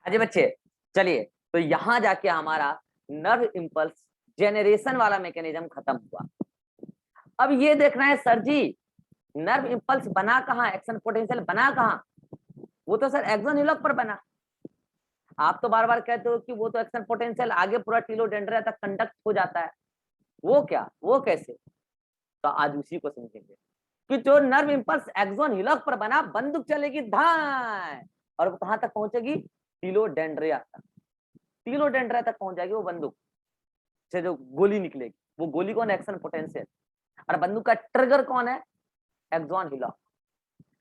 हाँ जी बच्चे, चलिए तो यहां जाके हमारा नर्व इम्पल्स जेनरेशन वाला मैकेनिज्म खत्म हुआ। अब ये देखना है सर जी, नर्व इम्पल्स बना कहाँ, एक्शन पोटेंशियल बना कहाँ? वो तो सर एक्सोन हीलॉक पर बना। आप तो बार बार कहते हो कि वो तो एक्शन पोटेंशियल आगे पूरा टीलोडेंड्रा तक कंडक्ट हो जाता है, वो क्या, वो कैसे? तो आज उसी को समझेंगे कि जो नर्व इम्पल्स एक्सोन हीलॉक पर बना, बंदूक चलेगी धाए और कहां तक पहुंचेगी? टीलोडेंड्रिया तक। टीलोडेंड्रिया तक पहुंच जाएगी वो बंदूक से, जो गोली निकलेगी वो गोली कौन? Action potential. और बंदूक का ट्रिगर कौन है? एक्सोन हीलॉक।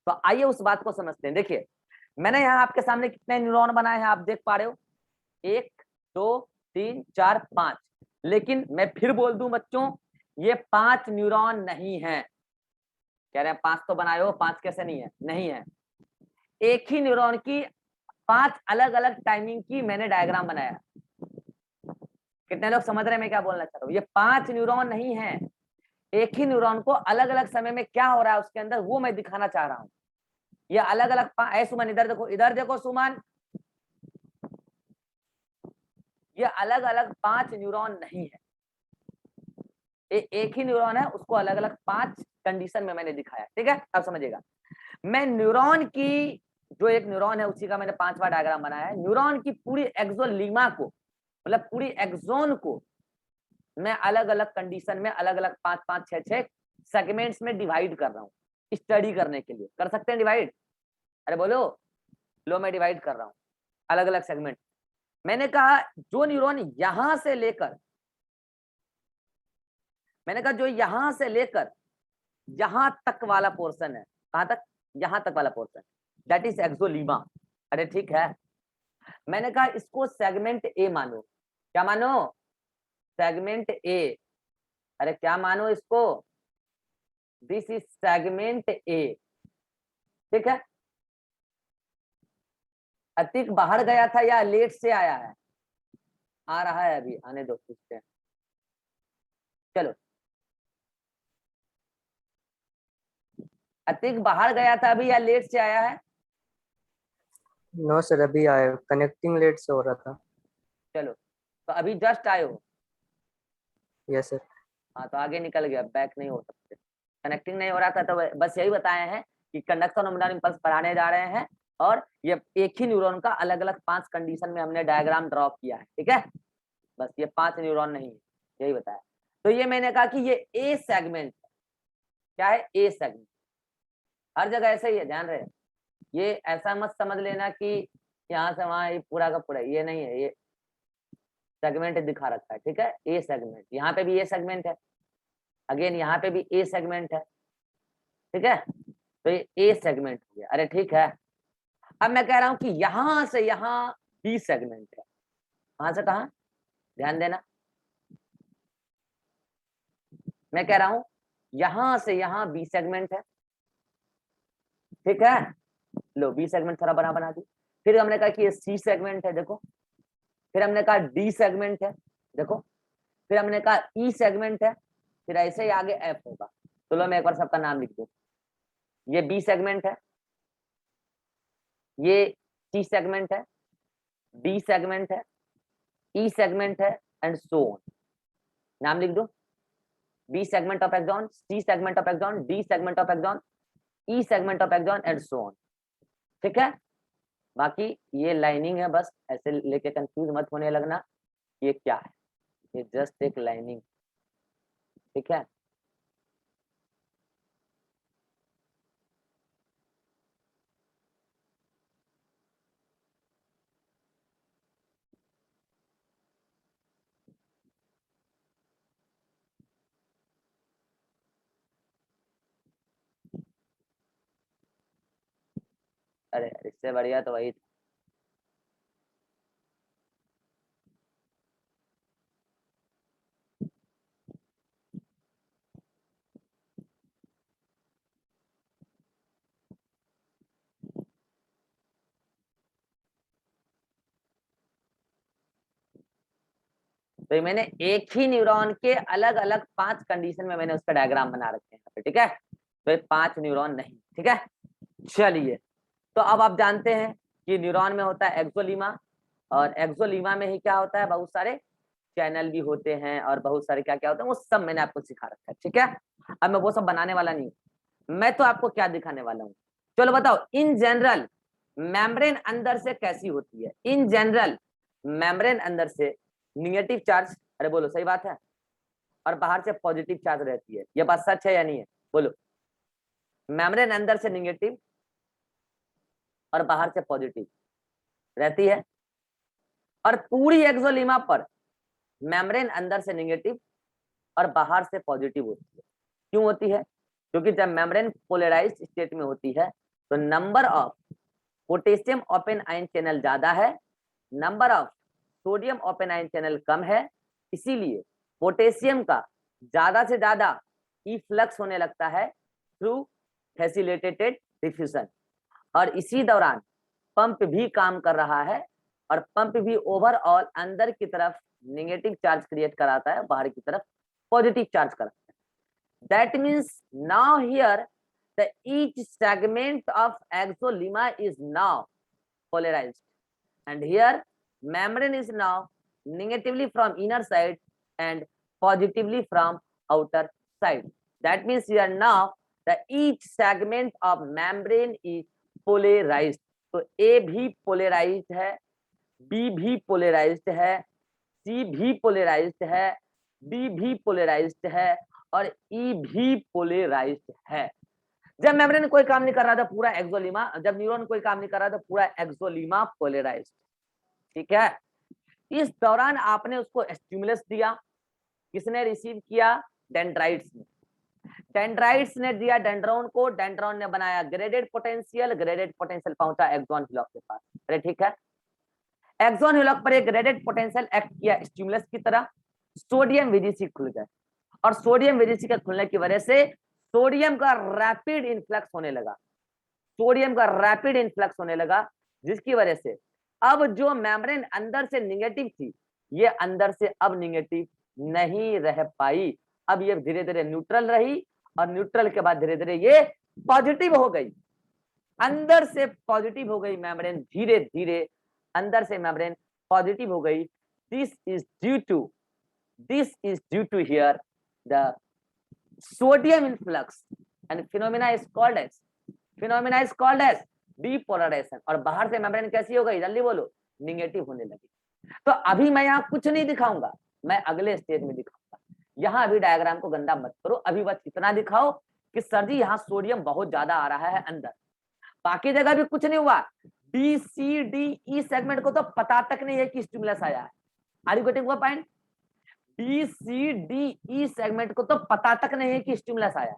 तो आइए उस बात को समझते हैं। देखिए मैंने यहाँ आपके सामने कितने न्यूरॉन बनाए हैं, आप देख पा रहे हो, 1 2 3 4 5। लेकिन मैं फिर बोल दूं बच्चों, ये 5 न्यूरॉन नहीं है। कह रहे हैं 5 तो बनाए हो, 5 कैसे नहीं है? नहीं है। एक ही न्यूरॉन की 5 अलग अलग टाइमिंग की मैंने डायग्राम बनाया। कितने लोग समझ रहे हैं मैं क्या बोलना चाह रहा हूँ? ये 5 न्यूरॉन नहीं है, एक ही न्यूरॉन को अलग अलग समय में क्या हो रहा है उसके अंदर, वो मैं दिखाना चाह रहा हूँ। ये अलग अलग सुमन इधर देखो, इधर देखो सुमन, ये अलग अलग 5 न्यूरॉन नहीं है, एक ही न्यूरॉन है, उसको अलग अलग 5 कंडीशन में मैंने दिखाया। ठीक है, अब समझिएगा। मैं न्यूरॉन की, जो एक न्यूरॉन है उसी का मैंने 5वां डायग्राम बनाया है। न्यूरॉन की पूरी एक्सोलीमा को, मतलब पूरी एक्सोन को मैं अलग अलग कंडीशन में अलग अलग 5 5 6 सेगमेंट्स में डिवाइड कर रहा हूँ, स्टडी करने के लिए। कर सकते हैं डिवाइड? अरे बोलो, लो मैं डिवाइड कर रहा हूँ अलग अलग सेगमेंट। मैंने कहा जो न्यूरॉन यहां से लेकर, मैंने कहा जो यहां से लेकर यहां तक वाला पोर्शन है, कहां तक? यहां तक वाला पोर्शन, दैट इज एक्सोलीमा। अरे ठीक है, मैंने कहा इसको सेगमेंट ए मानो। क्या मानो? Segment A. अरे क्या मानो इसको? This is segment A. ठीक है, अतिक बाहर गया था या लेट से आया है? आ रहा है, अभी आने दो, पूछते हैं। चलो, अतिक बाहर गया था अभी या लेट से आया है? नो सर, अभी आए, कनेक्टिंग लेट से हो रहा था। चलो, तो अभी जस्ट आए हो? Yes sir. हाँ तो आगे निकल गया, बैक नहीं हो सकते। कनेक्टिंग नहीं हो रहा था तो बस यही बताए हैं कि कंडक्शन और मोटर इम्पल्स पढ़ाने जा रहे हैं, और ये एक ही न्यूरॉन का अलग अलग 5 कंडीशन में हमने डायग्राम ड्रॉ किया है। ठीक है, बस ये 5 न्यूरॉन नहीं है, यही बताया। तो ये मैंने कहा कि ये ए सेगमेंट है। क्या है? A segment. हर जगह ऐसा ही है, ध्यान रहे। ये ऐसा मत समझ लेना कि यहाँ से वहां ये पूरा का पूरा, ये नहीं है। ये सेगमेंट दिखा रखा है, ठीक है, ए सेगमेंट। यहाँ पे भी ए सेगमेंट है, अगेन यहाँ पे भी ए सेगमेंट है। ठीक है, तो ये ए सेगमेंट हो गया। अरे ठीक है, अब मैं कह रहा हूं कि यहां से यहां बी सेगमेंट है। कहां से कहां? ध्यान देना, मैं कह रहा हूं यहां से यहां बी सेगमेंट है। ठीक है, लो बी सेगमेंट थोड़ा बना बना दी। फिर हमने कहा कि ये सी सेगमेंट है, देखो। फिर हमने कहा डी सेगमेंट है, देखो। फिर हमने कहा ई सेगमेंट है। फिर ऐसे ही आगे एफ होगा। तो लो मैं एक बार सबका नाम लिख दूं। ये बी सेगमेंट है, ये सी सेगमेंट है, डी सेगमेंट है, ई सेगमेंट है, एंड सो ऑन। नाम लिख दो। B segment of axon, C segment of axon, D segment of axon, E segment of axon, and so on. ठीक है, बाकी ये लाइनिंग है, बस ऐसे लेके कंफ्यूज मत होने लगना। ये क्या है? ये जस्ट एक लाइनिंग। ठीक है, अरे इससे बढ़िया तो वही था। तो ये मैंने एक ही न्यूरॉन के अलग अलग 5 कंडीशन में मैंने उसका डायग्राम बना रखे हैं। ठीक है, तो ये 5 न्यूरॉन नहीं। ठीक है, चलिए। तो अब आप जानते हैं कि न्यूरॉन में होता है एक्सोलीमा, और एक्सोलीमा में ही क्या होता है, बहुत सारे चैनल भी होते हैं और बहुत सारे क्या क्या होते हैं, वो सब मैंने आपको सिखा रखा है, ठीक है। अब मैं वो सब बनाने वाला नहीं हूँ, मैं तो आपको क्या दिखाने वाला हूँ। चलो बताओ, इन जनरल मेम्ब्रेन अंदर से कैसी होती है। इन जनरल मेम्ब्रेन अंदर से निगेटिव चार्ज, अरे बोलो सही बात है, और बाहर से पॉजिटिव चार्ज रहती है, ये बात सच है या नहीं है, बोलो। मेम्ब्रेन अंदर से निगेटिव और बाहर से पॉजिटिव रहती है, और पूरी एक्सोलीमा पर मेम्ब्रेन अंदर से निगेटिव और बाहर से पॉजिटिव होती है। क्यों होती है? क्योंकि जब मेम्ब्रेन पोलराइज्ड स्टेट में होती है तो number of potassium open ion channel ज्यादा है, number of sodium open ion channel कम है, इसीलिए पोटेशियम का ज्यादा से ज्यादा इफ्लक्स होने लगता है थ्रू फैसिलिटेटेड डिफ्यूजन, और इसी दौरान पंप भी काम कर रहा है, और पंप भी ओवरऑल अंदर की तरफ नेगेटिव चार्ज क्रिएट कराता है, बाहर की तरफ पॉजिटिव चार्ज कराता है। That means now here the each segment of axolemma is now polarized, and here membrane is now negatively from inner side and positively from outer side. That means here now the each segment of membrane is polarized. तो A भी polarized है, B भी polarized है, C भी polarized है, D भी polarized है, और ई भी पोलराइज्ड है। जब मेम्ब्रेन कोई काम नहीं कर रहा था पूरा एक्सोलीमा, जब न्यूरॉन कोई काम नहीं कर रहा था पूरा एक्सोलीमा पोलराइज्ड, ठीक है। इस दौरान आपने उसको स्टिमुलस दिया, किसने रिसीव किया? डेंड्राइट्स ने। डेंड्राइट्स ने दिया डेंड्रॉन को, डेंड्रॉन ने बनाया ग्रेडेड पोटेंशियल, ग्रेडेड पोटेंशियल पहुंचा एक्सॉन हिलॉक के पास, अरे ठीक है। एक्सॉन हिलॉक पर एक ग्रेडेड पोटेंशियल एक्ट किया स्टिमुलस की तरह, सोडियम वीजीसी खुल गए, और सोडियम वीजीसी के खुलने की वजह से सोडियम का रैपिड इन्फ्लक्स होने लगा, सोडियम का रैपिड इन्फ्लक्स होने लगा, जिसकी वजह से अब जो मेम्ब्रेन अंदर से निगेटिव थी ये अंदर से अब निगेटिव नहीं रह पाई, अब ये धीरे धीरे न्यूट्रल रही, और न्यूट्रल के बाद धीरे धीरे ये पॉजिटिव हो गई, अंदर से पॉजिटिव हो गई मेम्ब्रेन, धीरे धीरे अंदर से मेम्ब्रेन पॉजिटिव हो गई। This is due to here the sodium influx and phenomena is called as depolarization, और बाहर से मेम्ब्रेन कैसी हो गई, जल्दी बोलो, निगेटिव होने लगी। तो अभी मैं यहाँ कुछ नहीं दिखाऊंगा, मैं अगले स्टेज में दिखाऊंगा। यहाँ अभी डायग्राम को गंदा मत करो, अभी बस इतना दिखाओ कि सर जी यहाँ सोडियम बहुत ज्यादा आ रहा है अंदर, बाकी जगह भी कुछ नहीं हुआ। B C D E segment को तो पता तक नहीं है कि स्टिमुलस आया है, are you getting point? B C D E segment को तो पता तक नहीं है कि स्टिमुलस आया,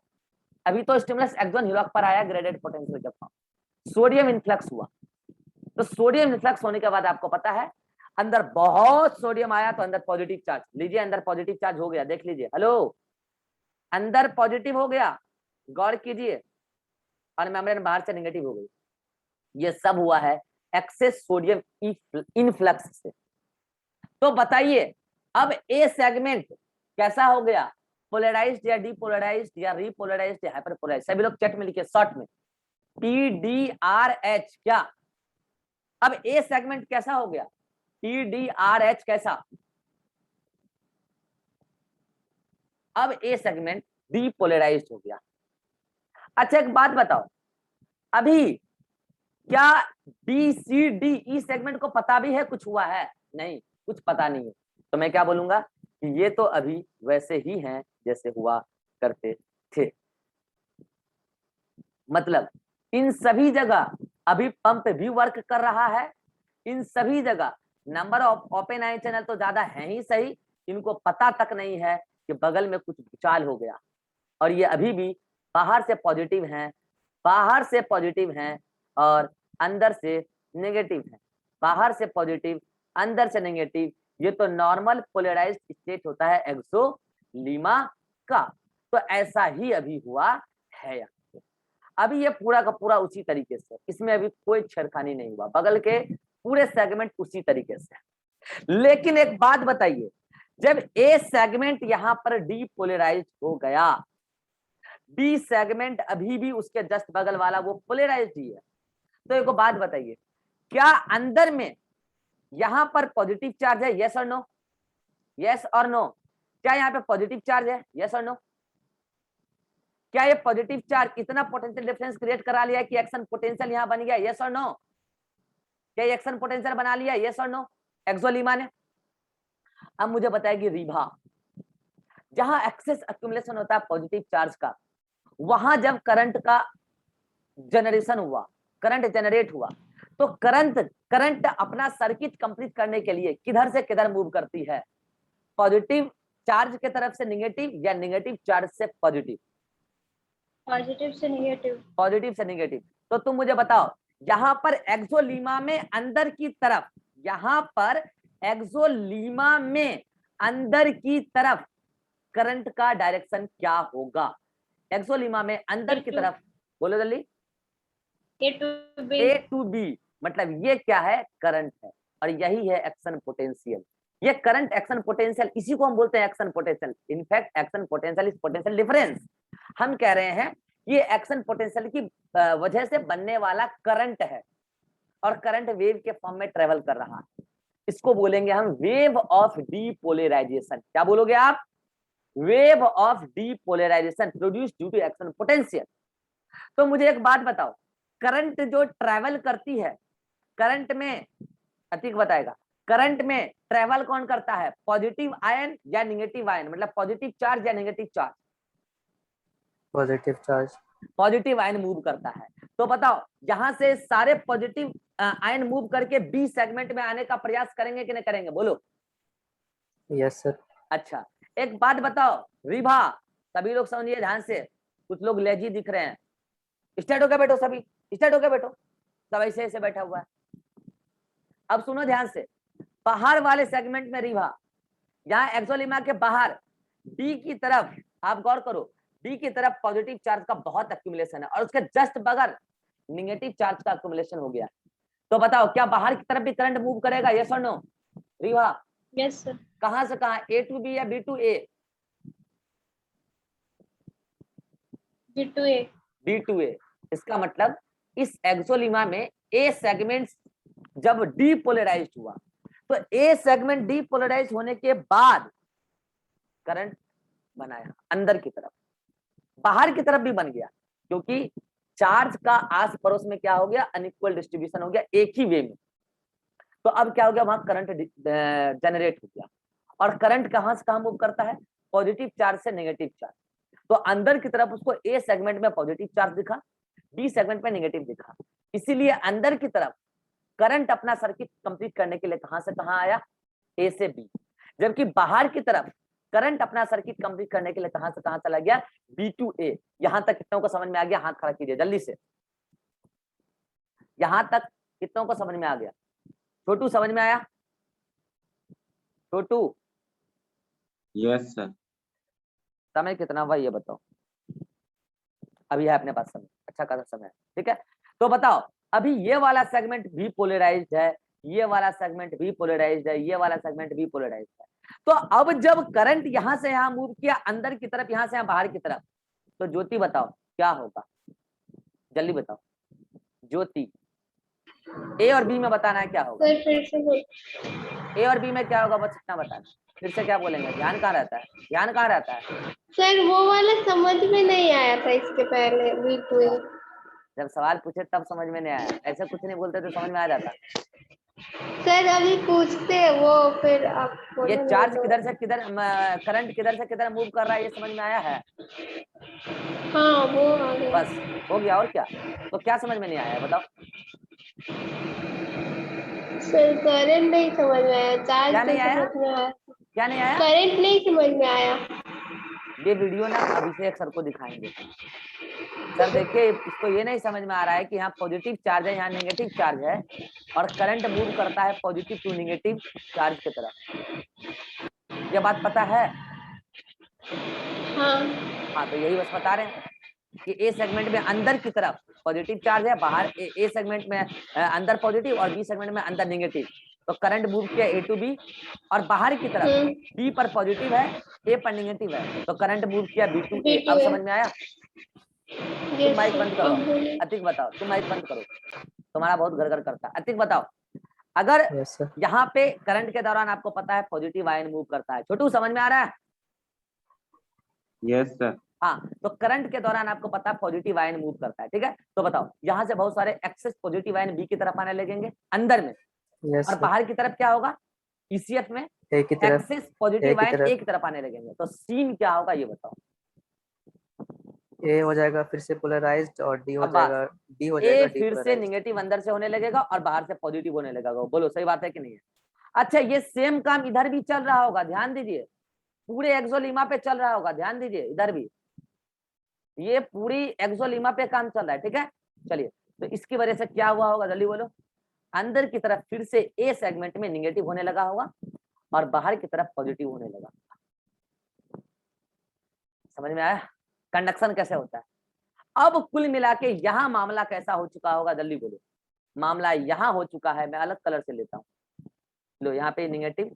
अभी तो स्टिमुलस एक्सॉन हिलॉक पर आया ग्रेडेड पोटेंशियल के फॉर्म, सोडियम इन्फ्लक्स हुआ। तो सोडियम इन्फ्लक्स होने के बाद आपको पता है अंदर बहुत सोडियम आया तो अंदर पॉजिटिव चार्ज, लीजिए अंदर पॉजिटिव चार्ज हो गया, देख लीजिए, हेलो, अंदर पॉजिटिव हो गया, गौर कीजिए, और मेम्ब्रेन बाहर से नेगेटिव हो गई। ये सब हुआ है एक्सेस सोडियम इन्फ्लक्स से। तो बताइए अब ए सेगमेंट कैसा हो गया, पोलराइज्ड या डीपोलराइज्ड या रीपोलराइज्ड या हाइपरपोलराइज्ड? सभी लोग चैट में लिखिए शॉर्ट में, PDRH क्या? अब ए सेगमेंट कैसा हो गया, PDRH कैसा? अब ए सेगमेंट डीपोलराइज्ड हो गया। अच्छा एक बात बताओ, अभी क्या BCDE सेगमेंट को पता भी है कुछ हुआ है? नहीं, कुछ पता नहीं है, तो मैं क्या बोलूंगा कि ये तो अभी वैसे ही हैं जैसे हुआ करते थे। मतलब इन सभी जगह अभी पंप भी वर्क कर रहा है, इन सभी जगह number of open ion channel तो ज्यादा है ही सही, इनको पता तक नहीं है कि बगल में कुछ भूचाल हो गया, और ये अभी भी बाहर से पॉजिटिव हैं, बाहर से पॉजिटिव हैं और अंदर से नेगेटिव हैं, बाहर से पॉजिटिव अंदर से नेगेटिव। ये तो नॉर्मल पोलराइज्ड स्टेट होता है एक्सोलीमा का, तो ऐसा ही अभी हुआ है यहाँ पे। अभी ये पूरा का पूरा उसी तरीके से, इसमें अभी कोई छेड़खानी नहीं हुआ, बगल के पूरे सेगमेंट उसी तरीके से। लेकिन एक बात बताइए, जब ए सेगमेंट यहाँ पर डीपोलराइज्ड हो गया, बी सेगमेंट अभी भी उसके जस्ट बगल वाला वो पोलराइज्ड ही है, तो एक बात बताइए, क्या अंदर में यहाँ पर पॉजिटिव चार्ज है, यस और नो, यस और नो, क्या यहाँ पे पॉजिटिव चार्ज है, यस और नो? क्या ये पॉजिटिव चार्ज इतना पोटेंशियल डिफरेंस क्रिएट करा लिया कि एक्शन पोटेंशियल यहाँ बन गया, यस और नो? क्या ये एक्शन पोटेंशियल बना लिया, यस और नो, एक्सोलीमा ने? अब मुझे बताएगी रीभा, जहां एक्सेस एक्यूमुलेशन होता है पॉजिटिव चार्ज का, वहां जब करंट का जनरेशन हुआ, करंट जनरेट हुआ, तो करंट अपना सर्किट कंप्लीट करने के लिए किधर से किधर मूव करती है, पॉजिटिव चार्ज के तरफ से नेगेटिव या नेगेटिव चार्ज से पॉजिटिव? पॉजिटिव से नेगेटिव। पॉजिटिव से नेगेटिव। तो तुम मुझे बताओ, यहाँ पर एक्सोलीमा में अंदर की तरफ, यहाँ पर एक्सोलीमा में अंदर की तरफ करंट का डायरेक्शन क्या होगा? एक्सोलीमा में अंदर की तरफ, बोलो जल्दी। ए टू बी, मतलब ये क्या है, करंट है, और यही है एक्शन पोटेंशियल। ये करंट एक्शन पोटेंशियल, इसी को हम बोलते हैं action potential. In fact action potential is potential difference. हम कह रहे हैं ये एक्शन पोटेंशियल की वजह से बनने वाला करंट है, और करंट वेव के फॉर्म में ट्रेवल कर रहा है। इसको बोलेंगे हम वेव ऑफ डीपोलराइजेशन। क्या बोलोगे आप? Wave of depolarization produce due to action potential. तो मुझे एक बात बताओ, करंट जो ट्रेवल करती है, करंट में, अतीक बताएगा, करंट में ट्रेवल कौन करता है, पॉजिटिव आयन या नेगेटिव आयन, मतलब पॉजिटिव चार्ज या negative charge? Positive charge. Positive ion move करता है। तो बताओ, यहां से सारे पॉजिटिव आयन मूव करके बी सेगमेंट में आने का प्रयास करेंगे कि नहीं करेंगे, बोलो? Yes sir. अच्छा, एक बात बताओ रिभा, सभी लोग समझिए ध्यान से, कुछ लोग लेजी दिख रहे हैं। स्टार्ट हो गया बैठो, सभी स्टार्ट हो गया बैठो, सब ऐसे ऐसे बैठा हुआ है। अब सुनो ध्यान से, बाहर वाले सेगमेंट में रिभा, यहाँ एक्सोलीमा के बाहर डी की तरफ, आप गौर करो, डी की तरफ पॉजिटिव चार्ज का बहुत एक्यूमुलेशन है, और उसके जस्ट बगल नेगेटिव चार्ज का एक्यूमुलेशन हो गया। तो बताओ, क्या बाहर की तरफ भी करंट मूव करेगा, यस और नो रिभा? Yes sir. कहां से कहां, ए टू बी या B to A? B to A. B to A. इसका मतलब इस एक्सोलीमा में ए सेगमेंट जब डीपोलराइज्ड हुआ, तो ए सेगमेंट डीपोलराइज होने के बाद करंट बनाया अंदर की तरफ, बाहर की तरफ भी बन गया, क्योंकि चार्ज का आस पड़ोस में क्या हो गया, अनइक्वल डिस्ट्रीब्यूशन हो गया एक ही वे में। तो अब क्या हो गया, वहां करंट जनरेट हो गया, और करंट कहां से कहां मूव करता है, पॉजिटिव चार्ज से नेगेटिव चार्ज। तो अंदर की तरफ उसको ए सेगमेंट में पॉजिटिव चार्ज दिखा, बी सेगमेंट में नेगेटिव दिखा, इसीलिए अंदर की तरफ करंट अपना सर्किट कंप्लीट करने के लिए कहां से कहां आया, ए से बी। जबकि बाहर की तरफ करंट अपना सर्किट कंप्लीट करने के लिए कहां से कहां चला गया, बी टू ए। यहां तक कितनों को समझ में आ गया, हाथ खड़ा कीजिए जल्दी से। यहां तक कितनों को समझ में आ गया? छोटू समझ में आया? छोटू? Yes sir. समय कितना हुआ ये बताओ? अभी है अपने पास समय, अच्छा खासा समय है, ठीक है। तो बताओ, अभी ये वाला सेगमेंट भी पोलराइज्ड है, ये वाला सेगमेंट भी पोलराइज्ड है, ये वाला सेगमेंट भी पोलराइज्ड है। तो अब जब करंट यहां से यहां मूव किया अंदर की तरफ, यहां से यहां बाहर की तरफ, तो ज्योति बताओ क्या होगा, जल्दी बताओ ज्योति। ए और बी में बताना है क्या होगा, सर फिर से ए और बी में क्या होगा, बस इतना बताना। फिर से क्या बोलेंगे, ध्यान कहाँ रहता है, ध्यान कहाँ रहता है? सर वो वाला समझ में नहीं आया था इसके पहले, बी टू ए। जब सवाल पूछे तब समझ में नहीं आया, ऐसे कुछ नहीं बोलते तो समझ में आ जाता। सर अभी पूछते वो, फिर आप ये चार्ज किधर से किधर, करंट किधर से किधर मूव कर रहा है, ये समझ में आया है? हाँ वो आ गया। बस हो गया, और क्या? तो क्या समझ में नहीं आया बताओ? सर करंट नहीं समझ में आया, चार्ज क्या नहीं तो आया? समझ में आया, क्या नहीं आया? करंट नहीं समझ में आया। ये वीडियो ना अभिषेक सर को दिखाएंगे। सर देखिए, इसको ये नहीं समझ में आ रहा है कि यहाँ पॉजिटिव चार्ज है, यहाँ नेगेटिव चार्ज है, और करंट मूव करता है पॉजिटिव टू नेगेटिव चार्ज की तरफ। ये बात पता है? हाँ, तो यही बस बता रहे हैं कि ए सेगमेंट में अंदर की तरफ पॉजिटिव चार्ज है, बाहर ए सेगमेंट में अंदर पॉजिटिव और बी सेगमेंट में अंदर नेगेटिव। तो करंट मूव किया ए टू बी, और बाहर की तरफ बी पर पॉजिटिव है, ए पर नेगेटिव है, तो करंट मूव किया बी टू ए। अब समझ में आया? तुम माइक बंद करो, अतिक बताओ, तुम माइक बंद करो, तुम्हारा बहुत गड़गड़ करता है। अतिक बताओ, अगर यस सर। यहाँ पे करंट के दौरान आपको पता है पॉजिटिव आयन मूव करता है, छोटू समझ में आ रहा है? Yes sir. हाँ, तो करंट के दौरान आपको पता है पॉजिटिव आयन मूव करता है, ठीक है। तो बताओ यहाँ से बहुत सारे एक्सेस पॉजिटिव आयन बी की तरफ आने लगेंगे अंदर में, यस और सर। बाहर की तरफ क्या होगा, ईसीएफ में ए की तरफ। एक्सेस पॉजिटिव की आयन तरफ। ए की तरफ आने लगेंगे। तो सीन क्या होगा ये बताओ। ए हो जाएगा फिर से पोलराइज्ड और डी हो अब बात, जाएगा, डी हो ए जाएगा फिर से डीपोलराइज्ड। निगेटिव अंदर से होने लगेगा और बाहर से पॉजिटिव होने लगेगा। बोलो सही बात है कि नहीं है? अच्छा, ये सेम काम इधर भी चल रहा होगा, ध्यान दीजिए, पूरे एक्सोलीमा पे चल रहा होगा, ध्यान दीजिए इधर भी, ये पूरी एक्सोलीमा पे काम चल रहा है, ठीक है। चलिए, तो इसकी वजह से क्या हुआ होगा, जल्दी बोलो। अंदर की तरफ फिर से ए सेगमेंट में निगेटिव होने लगा होगा और बाहर की तरफ पॉजिटिव होने लगा। समझ में आया कंडक्शन कैसे होता है? अब कुल मिला के यहाँ मामला कैसा हो चुका होगा, जल्दी बोलो। मामला यहाँ हो चुका है, मैं अलग कलर से लेता हूँ। लो यहाँ पे निगेटिव,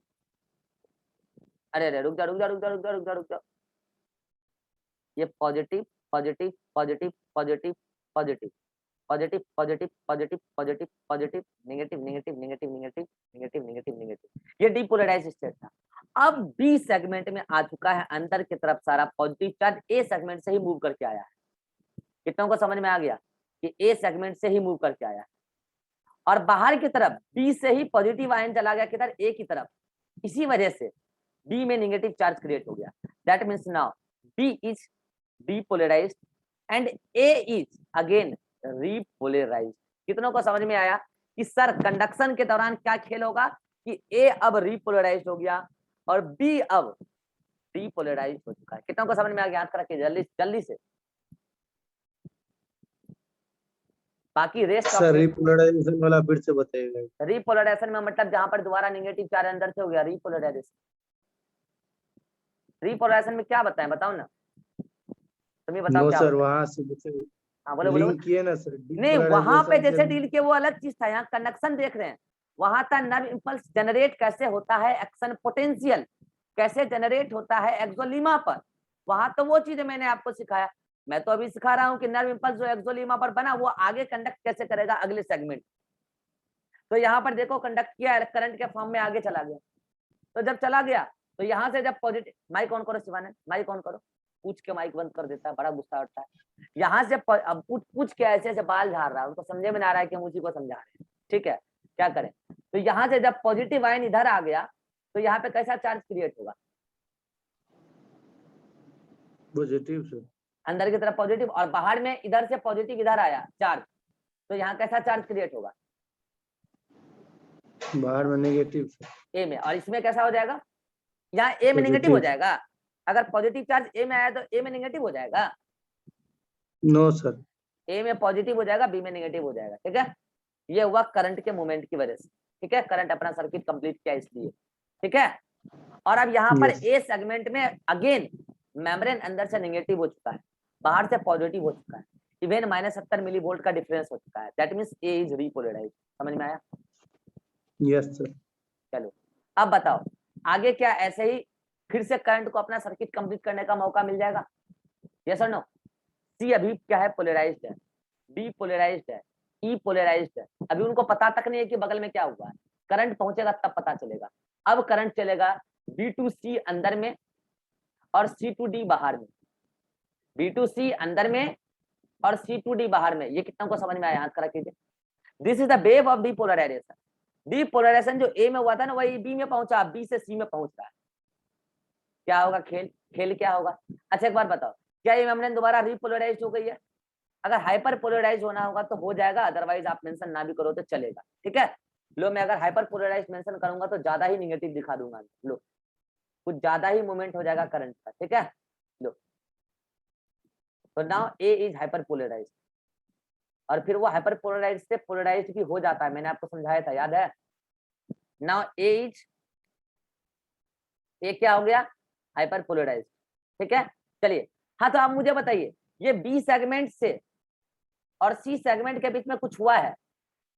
अरे अरे रुक जा रुक जा रुक जा रुक जा रुक जा रुक जा, ये positive positive positive positive positive positive positive positive positive positive negative negative negative negative negative negative negative, ये डीपोलराइज्ड स्टेट था। अब बी सेगमेंट में आ चुका है अंदर की तरफ सारा पॉजिटिव चार्ज ए सेगमेंट से ही मूव करके आया है। कितनों को समझ में आ गया कि ए सेगमेंट से ही मूव करके आया है, और बाहर की तरफ बी से ही पॉजिटिव आयन चला गया किधर, ए की तरफ। इसी वजह से बी में नेगेटिव चार्ज क्रिएट हो गया। That means now B is depolarised and A is again repolarised. कितनों को समझ में आया कि सर कंडक्शन के दौरान क्या खेल होगा कि ए अब रीपोलराइज्ड हो गया और बी अब डीपोलराइज्ड हो चुका है। कितनों को समझ में आ गया? हाथ रखिए जल्दी जल्दी से। बाकी रेस्ट सर रिपोलराइजेशन वाला फिर से बताइएगा। रीपोलराइजेशन में मतलब जहां पर दोबारा नेगेटिव चार्ज अंदर से हो गया, रीपोलराइजेशन। रीपोलराइजेशन में क्या बताएं, बताओ ना, तुम्हें बताओ नो क्या सर, बताएं? वहां से जैसे हाँ बोलो बोलो। लिंक किए ना सर, नहीं, वहां पे जैसे डीपोलराइजेशन डील किया वो अलग चीज था, यहाँ कंडक्शन देख रहे हैं। वहां था नर्व इंपल्स जनरेट कैसे होता है, एक्शन पोटेंशियल कैसे जनरेट होता है एक्सोलीमा पर, वहां तो वो चीज मैंने आपको सिखाया। मैं तो अभी सिखा रहा हूँ कि नर्व इंपल्स जो एक्सोलीमा पर बना वो आगे कंडक्ट कैसे करेगा अगले सेगमेंट। तो यहाँ पर देखो कंडक्ट किया, करंट के फॉर्म में आगे चला गया। तो जब चला गया तो यहाँ से जब पॉजिटिव, माइक ऑन करो शिवानंद, माइक ऑन करो। पूछ के माइक बंद कर देता है, बड़ा गुस्सा उठता है। यहाँ से अब पूछ के ऐसे ऐसे बाल झाड़ रहा है, उनको समझे में ना आ रहा है कि हम उसी को समझा रहे हैं, ठीक है, क्या करें। तो यहाँ से जब पॉजिटिव आयन इधर आ गया तो यहाँ पे कैसा चार्ज क्रिएट होगा, पॉजिटिव सर, अंदर की तरफ पॉजिटिव, और बाहर में इधर से पॉजिटिव इधर आया चार्ज, तो यहाँ कैसा चार्ज क्रिएट होगा, बाहर में नेगेटिव सर, ए में, और इसमें कैसा हो जाएगा, यहाँ ए में नेगेटिव हो जाएगा। अगर पॉजिटिव चार्ज ए में आया तो ए में नेगेटिव हो जाएगा। नो सर, ए में पॉजिटिव हो जाएगा, बी में नेगेटिव हो जाएगा, ठीक है। ये हुआ करंट के मूवमेंट की वजह से, ठीक है, करंट अपना सर्किट कंप्लीट किया इसलिए, ठीक है। और अब यहाँ पर Yes. ए सेगमेंट में अगेन मेम्ब्रेन अंदर से नेगेटिव हो चुका है, बाहर से पॉजिटिव हो चुका है, इवन -70 मिली वोल्ट का डिफरेंस हो चुका है। That means A is repolarised. समझ में आया? Yes sir. चलो अब बताओ आगे क्या, ऐसे ही फिर से करंट को अपना सर्किट कंप्लीट करने का मौका मिल जाएगा? यस और नो? सी अभी क्या है, पोलराइज्ड है, बी पोलराइज्ड है, ई पोलराइज्ड है। अभी उनको पता तक नहीं है कि बगल में क्या हुआ है, करंट पहुंचेगा तब पता चलेगा। अब करंट चलेगा बी टू सी अंदर में और सी टू डी बाहर में, बी टू सी अंदर में और सी टू डी बाहर में। ये कितना को समझ में आया? हाथ खड़ा कीजिए। This is the wave of depolarization. Depolarization जो ए में हुआ था ना वही बी में पहुंचा, बी से सी में पहुंच रहा है। क्या होगा खेल, खेल क्या होगा? अच्छा एक बार बताओ, क्या ये मेम्ब्रेन दोबारा रीपोलराइज हो गई है? अगर हाइपर पोलराइज होना होगा तो हो जाएगा, अदरवाइज आप मेंशन ना भी करो तो चलेगा, ठीक है। लो मैं अगर हाइपर पोलराइज मेंशन करूंगा तो ज्यादा ही निगेटिव दिखा दूंगा, लो कुछ ज्यादा ही मूवमेंट हो जाएगा करंट का, ठीक है। लो तो now A is hyperpolarize, और फिर वो हाइपर पोलराइज से पोलराइज भी हो जाता है, मैंने आपको समझाया था, याद है? नाउ ए क्या हो गया, हाइपर पोलराइज, ठीक है। चलिए हाँ, तो आप मुझे बताइए ये बी सेगमेंट से और सी सेगमेंट के बीच में कुछ हुआ है,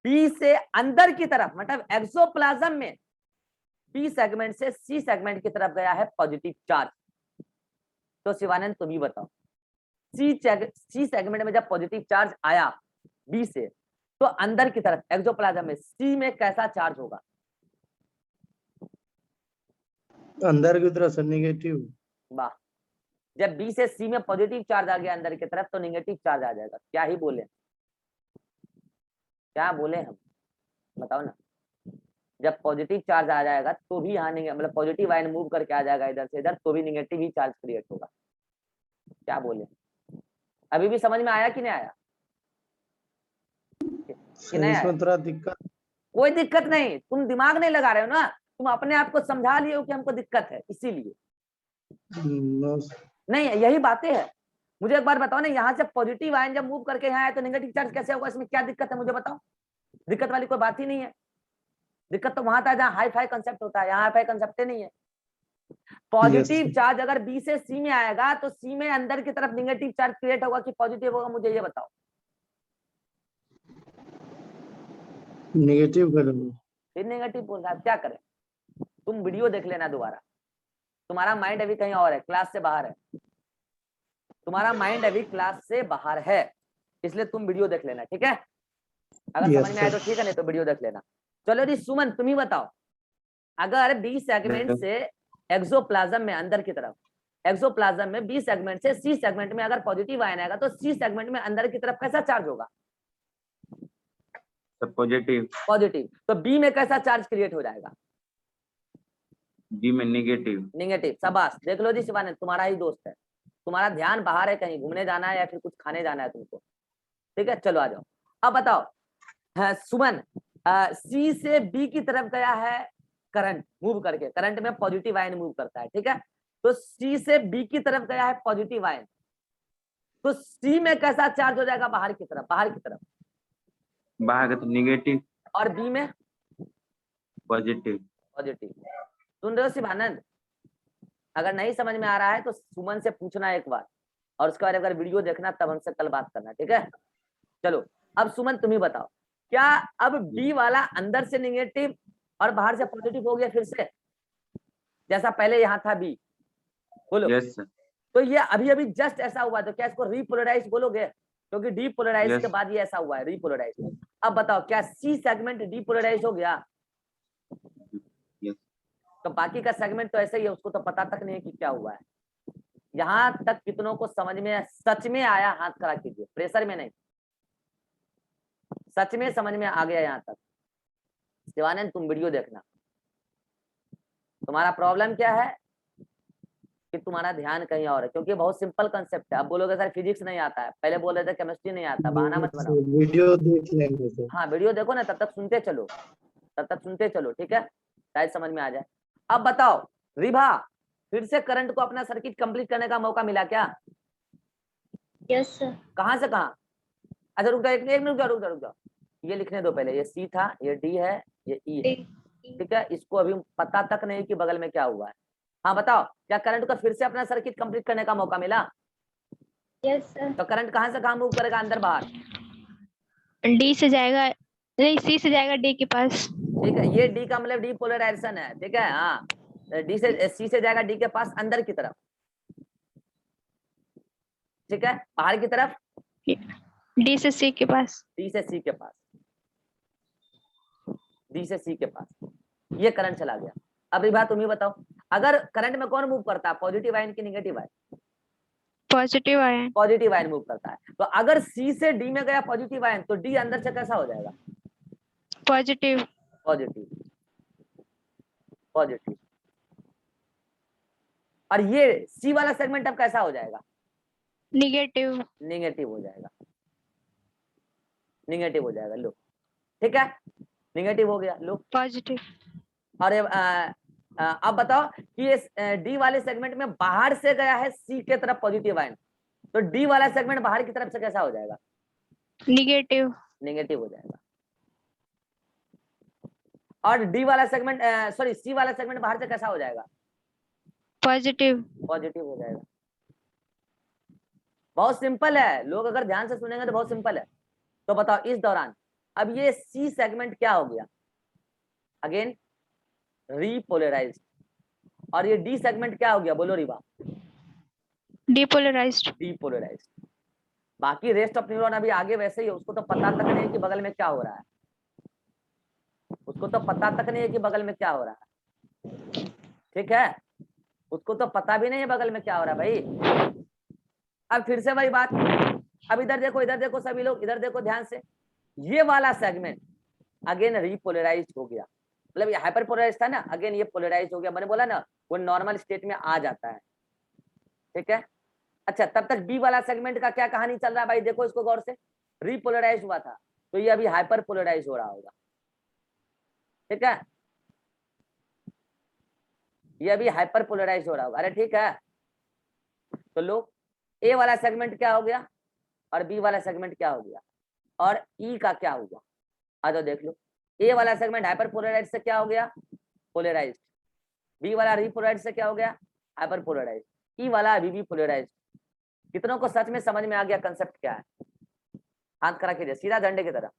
बी से अंदर की तरफ मतलब एक्सोप्लाज्म में बी सेगमेंट से सी सेगमेंट की तरफ गया है पॉजिटिव चार्ज। तो शिवानंद तुम ही बताओ, सी सेगमेंट में जब पॉजिटिव चार्ज आया बी से तो अंदर की तरफ एक्सोप्लाज्म में सी में कैसा चार्ज होगा? अंदर की तरफ सर नेगेटिव। वाह, जब बी से सी में पॉजिटिव चार्ज आ गया अंदर की तरफ तो नेगेटिव चार्ज आ जाएगा। क्या ही बोले, क्या बोले हम, बताओ ना। जब पॉजिटिव चार्ज आ जाएगा तो भी यहाँ मतलब पॉजिटिव आयन मूव करके आ जाएगा इधर से इधर तो भी नेगेटिव ही चार्ज क्रिएट होगा। क्या बोले, अभी भी समझ में आया कि नहीं आया? कि सर नहीं आया? इसमें थोड़ा दिक्कत। कोई दिक्कत नहीं, तुम दिमाग नहीं लगा रहे हो ना, तुम अपने आप को समझा लिए हो कि हमको दिक्कत है इसीलिए। No sir. नहीं, यही बातें है। मुझे एक बार बताओ ना, यहाँ से पॉजिटिव आयन जब मूव करके यहाँ आए तो नेगेटिव चार्ज कैसे होगा? इसमें क्या दिक्कत है मुझे बताओ। दिक्कत वाली कोई बात ही नहीं है। दिक्कत तो वहां था जहाँ हाई फाई कंसेप्ट होता है, यहाँ हाई फाई कंसेप्ट नहीं है। पॉजिटिव Yes, चार्ज अगर बी से सी में आएगा तो सी में अंदर की तरफ नेगेटिव चार्ज क्रिएट होगा कि पॉजिटिव होगा, मुझे ये बताओ। नेगेटिव करूंगा। फिर नेगेटिव बोल रहा है, क्या करें? तुम वीडियो देख लेना दोबारा, तुम्हारा माइंड अभी कहीं और है, क्लास से बाहर है। तुम्हारा माइंड अभी क्लास से बाहर है, इसलिए तुम वीडियो देख लेना, ठीक है? अगर Yes, समझ में आए तो sir. ठीक है, नहीं तो वीडियो देख लेना। चलो जी सुमन, तुम ही बताओ, अगर बी सेगमेंट से एक्सोप्लाज्म में अंदर की तरफ, एक्सोप्लाज्म में बी सेगमेंट से सी सेगमेंट में अगर पॉजिटिव आयन आएगा तो सी सेगमेंट में अंदर की तरफ कैसा चार्ज होगा? पॉजिटिव। पॉजिटिव। तो बी में कैसा चार्ज क्रिएट हो जाएगा? बी में नेगेटिव। नेगेटिव। शाबाश, देख लो जी शिवानंद, तुम्हारा ही दोस्त है। तुम्हारा ध्यान बाहर है, कहीं घूमने जाना है या फिर कुछ खाने जाना है तुमको, ठीक है? चलो आ जाओ। अब बताओ, हाँ, सुमन, सी से बी की तरफ गया है करंट मूव करके, करंट में पॉजिटिव आयन मूव करता है, ठीक है? तो सी से बी की तरफ गया है पॉजिटिव आयन, तो सी में कैसा चार्ज हो जाएगा बाहर की तरफ? बाहर की तरफ। बाहर का तो नेगेटिव। और बी में पॉजिटिव। पॉजिटिव। सुन रहे हो शिवानंद? अगर नहीं समझ में आ रहा है तो सुमन से पूछना एक बार, और उसके बाद अगर वीडियो देखना तब हमसे कल बात करना, ठीक है? चलो अब सुमन तुम ही बताओ, क्या अब बी वाला अंदर से नेगेटिव और बाहर से पॉजिटिव हो गया फिर से, जैसा पहले यहाँ था बी? बोलो। Yes sir. तो ये अभी अभी जस्ट ऐसा हुआ, तो क्या इसको रीपोलराइज बोलोगे? क्योंकि डीपोलराइज Yes. के बाद ये ऐसा हुआ है, रीपोलराइज। अब बताओ, क्या सी सेगमेंट डीपोलराइज हो गया? Yes. तो बाकी का सेगमेंट तो ऐसा ही है, उसको तो पता तक नहीं है कि क्या हुआ है। यहाँ तक कितनों को समझ में सच में आया? हाथ खड़ा कीजिए, प्रेशर में नहीं, सच में समझ में आ गया यहाँ तक? शिवानंद तुम वीडियो देखना। तुम्हारा प्रॉब्लम क्या है कि तुम्हारा ध्यान कहीं और है, क्योंकि बहुत सिंपल कंसेप्ट है। अब बोलोगे सर फिजिक्स नहीं आता है, पहले बोल रहे थे केमिस्ट्री नहीं आता, बहाना मत बनाओ। वीडियो देख लेंगे सर। हाँ वीडियो देखो ना, तब तक सुनते चलो, तब तक सुनते चलो, ठीक है? शायद समझ में आ जाए। अब बताओ रिभा, फिर से करंट को अपना सर्किट कंप्लीट करने का मौका मिला क्या? Yes sir. कहाँ से कहाँ? अच्छा रुक जाओ, एक मिनट, रुक जाओ, ये लिखने दो पहले। ये सी था, ये डी है, ये ई है, ठीक है? इसको अभी पता तक नहीं कि बगल में क्या हुआ है। हाँ बताओ, क्या करंट को फिर से अपना सर्किट कंप्लीट करने का मौका मिला? Yes sir. तो करंट कहाँ से कहाँ मूव करेगा? अंदर बाहर? डी से जाएगा, नहीं सी से जाएगा डी के पास। ठीक है, ये डी का मतलब डीपोलराइजेशन है, ठीक है? हाँ, डी से सी से जाएगा डी के पास अंदर की तरफ, ठीक है? बाहर की तरफ डी से सी के पास। डी से सी के पास, डी से सी के पास ये करंट चला गया। अब रिभा तुम ही बताओ, अगर करंट में कौन मूव करता है, पॉजिटिव आयन की negative ion? Positive ion. Positive ion move करता है। तो अगर सी से डी में गया पॉजिटिव आयन तो डी अंदर से कैसा हो जाएगा? पॉजिटिव। Positive, positive. और ये सी वाला सेगमेंट अब कैसा हो जाएगा? निगेटिव। नेगेटिव हो जाएगा, नेगेटिव हो जाएगा। लो ठीक है, नेगेटिव हो गया। लो पॉजिटिव। और अब बताओ कि ये डी वाले सेगमेंट में बाहर से गया है सी के तरफ पॉजिटिव आयन, तो डी वाला सेगमेंट बाहर की तरफ से कैसा हो जाएगा? निगेटिव। नेगेटिव हो जाएगा। और डी वाला सेगमेंट सॉरी सी वाला सेगमेंट बाहर से कैसा हो जाएगा? पॉजिटिव। पॉजिटिव हो जाएगा। बहुत सिंपल है, लोग अगर ध्यान से सुनेंगे तो बहुत सिंपल है। तो बताओ इस दौरान अब ये सी सेगमेंट क्या हो गया? Again repolarised. और ये डी सेगमेंट क्या हो गया? बोलो रिवा। डिपोलराइज्ड। डीपोलराइज्ड। बाकी रेस्ट ऑफ न्यूरॉन अभी आगे वैसे ही है, उसको तो पता तक नहीं है कि बगल में क्या हो रहा है, उसको तो पता तक नहीं है कि बगल में क्या हो रहा है, ठीक है, उसको तो पता भी नहीं है बगल में क्या हो रहा है भाई। अब फिर से वही बात, अब इधर देखो सभी लोग, इधर देखो ध्यान से, ये वाला सेगमेंट अगेन रीपोलराइज हो गया, मतलब ये हाइपर पोलराइज था ना, अगेन ये पोलराइज हो गया, मैंने बोला ना वो नॉर्मल स्टेट में आ जाता है, ठीक है। अच्छा, तब तक बी वाला सेगमेंट का क्या कहानी चल रहा है भाई, देखो इसको गौर से, रीपोलराइज हुआ था तो ये अभी हाइपर पोलराइज हो रहा होगा, ठीक है, ये अभी हाइपर पोलराइज हो रहा होगा, अरे ठीक है। तो लो, ए वाला सेगमेंट क्या हो गया और बी वाला सेगमेंट क्या हो गया और ई का क्या हुआ, आ जाओ देख लो। ए वाला सेगमेंट हाइपर पोलराइज से क्या हो गया, पोलराइज, बी वाला रीपोलराइज से क्या हो गया, हाइपर पोलराइज, ई वाला अभी भी पोलराइज। कितनों को सच में समझ में आ गया कंसेप्ट क्या है, हाथ खड़ा कीजिए सीधा झंडे की तरह।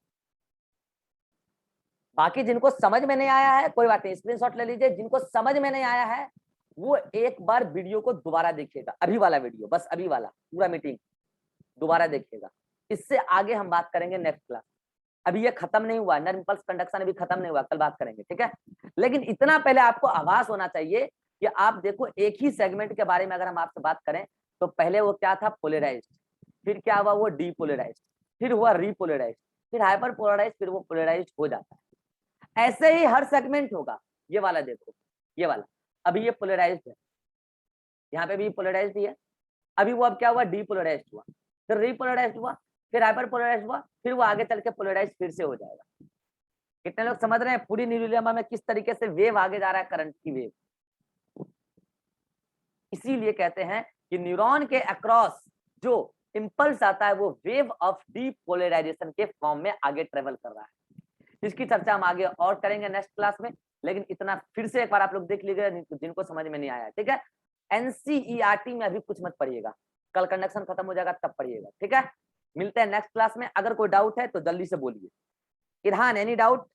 बाकी जिनको समझ में नहीं आया है कोई बात नहीं, स्क्रीनशॉट ले लीजिए, जिनको समझ में नहीं आया है वो एक बार वीडियो को दोबारा देखिएगा, अभी वाला वीडियो, बस अभी वाला पूरा मीटिंग दोबारा देखिएगा, इससे आगे हम बात करेंगे नेक्स्ट क्लास। अभी ये खत्म नहीं हुआ, नर्व इंपल्स कंडक्शन अभी खत्म नहीं हुआ, कल बात करेंगे, ठीक है। लेकिन इतना पहले आपको आभास होना चाहिए कि आप देखो एक ही सेगमेंट के बारे में अगर हम आपसे बात करें तो पहले वो क्या था, पोलराइज्ड, फिर क्या हुआ, वो डीपोलराइज्ड, फिर हुआ रीपोलराइज्ड, फिर हाइपर पोलराइज्ड, फिर वो पोलराइज्ड हो जाता है। ऐसे ही हर सेगमेंट होगा, ये वाला देखो, ये वाला अभी ये पोलराइज्ड है, यहाँ पे भी पोलराइज्ड ही है, अभी वो अब क्या हुआ, डीपोलराइज्ड हुआ, फिर रीपोलराइज्ड हुआ, फिर हाइपर पोलराइज्ड हुआ, फिर वो आगे चल के पोलराइज्ड फिर से हो जाएगा। कितने लोग समझ रहे हैं पूरी न्यूरोलेमा में किस तरीके से वेव आगे जा रहा है, करंट की वेव। इसीलिए कहते हैं कि न्यूरॉन के अक्रॉस जो इंपल्स आता है वो वेव ऑफ डीपोलराइजेशन के फॉर्म में आगे ट्रेवल कर रहा है। इसकी चर्चा हम आगे और करेंगे नेक्स्ट क्लास में, लेकिन इतना फिर से एक बार आप लोग देख लीजिएगा जिनको समझ में नहीं आया, ठीक है। एनसीईआरटी में अभी कुछ मत पढ़िएगा, कल कंडक्शन खत्म हो जाएगा तब पढ़िएगा, ठीक है। मिलते हैं नेक्स्ट क्लास में, अगर कोई डाउट है तो जल्दी से बोलिए। Irhan any doubt,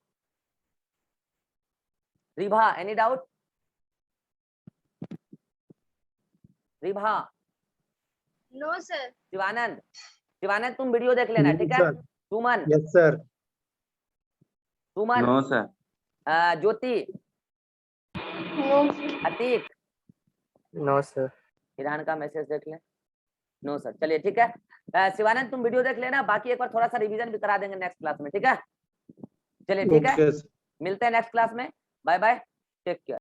Ribha any doubt, Ribha, no sir. Shivanand, Shivanand तुम वीडियो देख लेना, ठीक है। Suman, yes sir. Suman, no sir. Jyoti, no. Atiq, no sir. Iran का मैसेज देख लें, नो सर, चलिए ठीक है। शिवानंद तुम वीडियो देख लेना, बाकी एक बार थोड़ा सा रिवीजन भी करा देंगे नेक्स्ट क्लास में, ठीक है। चलिए ठीक है, ओके सर। मिलते हैं नेक्स्ट क्लास में, बाय बाय, टेक केयर।